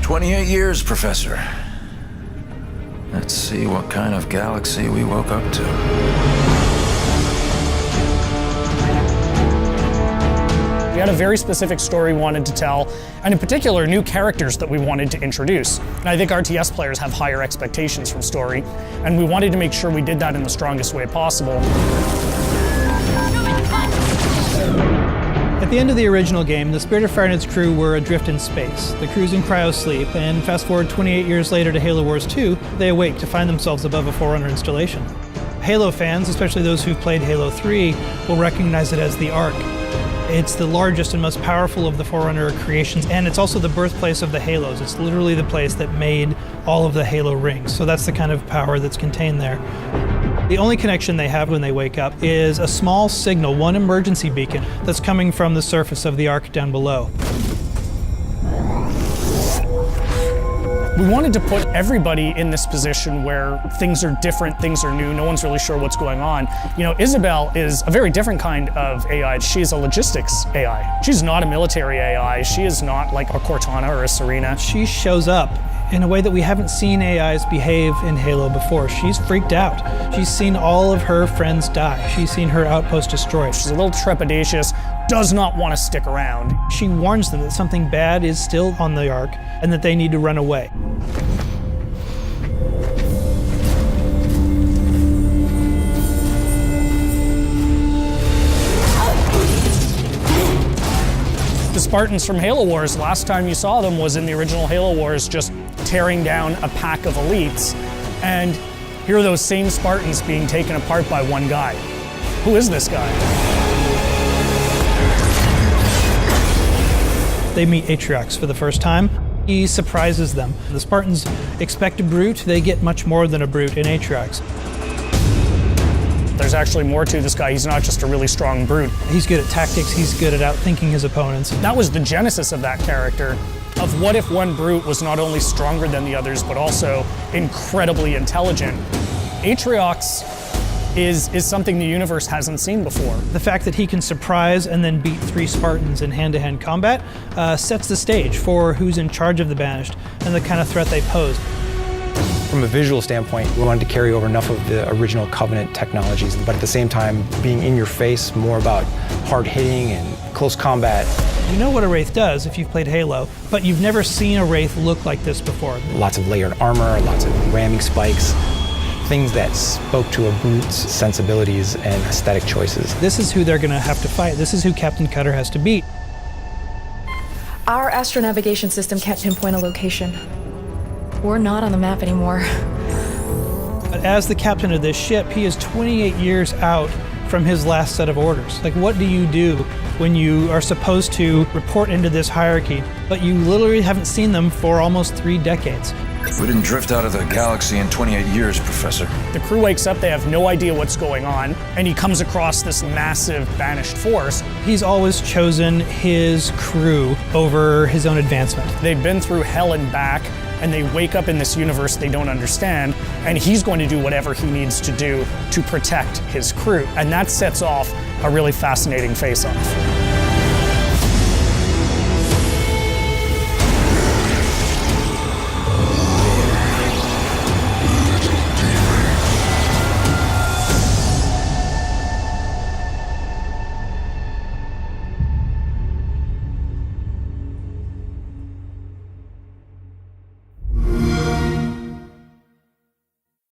28 years, Professor. Let's see what kind of galaxy we woke up to. We had a very specific story we wanted to tell, and in particular, new characters that we wanted to introduce. And I think RTS players have higher expectations from story, and we wanted to make sure we did that in the strongest way possible. At the end of the original game, the Spirit of Fire and its crew were adrift in space. The crew's in cryosleep, and fast forward 28 years later to Halo Wars 2, they awake to find themselves above a Forerunner installation. Halo fans, especially those who've played Halo 3, will recognize it as the Ark. It's the largest and most powerful of the Forerunner creations, and it's also the birthplace of the Halos. It's literally the place that made all of the Halo rings, so that's the kind of power that's contained there. The only connection they have when they wake up is a small signal, one emergency beacon, that's coming from the surface of the Ark down below. We wanted to put everybody in this position where things are different, things are new, no one's really sure what's going on. You know, Isabel is a very different kind of AI. She's a logistics AI. She's not a military AI. She is not like a Cortana or a Serena. She shows up in a way that we haven't seen AIs behave in Halo before. She's freaked out. She's seen all of her friends die. She's seen her outpost destroyed. She's a little trepidatious, does not want to stick around. She warns them that something bad is still on the Ark and that they need to run away. The Spartans from Halo Wars, last time you saw them was in the original Halo Wars, just tearing down a pack of elites. And here are those same Spartans being taken apart by one guy. Who is this guy? They meet Atriox for the first time. He surprises them. The Spartans expect a brute, they get much more than a brute in Atriox. There's actually more to this guy. He's not just a really strong brute. He's good at tactics, he's good at outthinking his opponents. That was the genesis of that character, of what if one brute was not only stronger than the others, but also incredibly intelligent. Atriox is something the universe hasn't seen before. The fact that he can surprise and then beat 3 Spartans in hand-to-hand combat sets the stage for who's in charge of the Banished and the kind of threat they pose. From a visual standpoint, we wanted to carry over enough of the original Covenant technologies, but at the same time being in your face, more about hard hitting and close combat. You know what a Wraith does if you've played Halo, but you've never seen a Wraith look like this before. Lots of layered armor, lots of ramming spikes, things that spoke to a brute's sensibilities and aesthetic choices. This is who they're going to have to fight. This is who Captain Cutter has to beat. Our astronavigation system can't pinpoint a location. We're not on the map anymore. But as the captain of this ship, he is 28 years out from his last set of orders. Like, what do you do when you are supposed to report into this hierarchy, but you literally haven't seen them for almost 3 decades? We didn't drift out of the galaxy in 28 years, Professor. The crew wakes up, they have no idea what's going on, and he comes across this massive Banished force. He's always chosen his crew over his own advancement. They've been through hell and back, and they wake up in this universe they don't understand, and he's going to do whatever he needs to do to protect his crew. And that sets off a really fascinating face-off.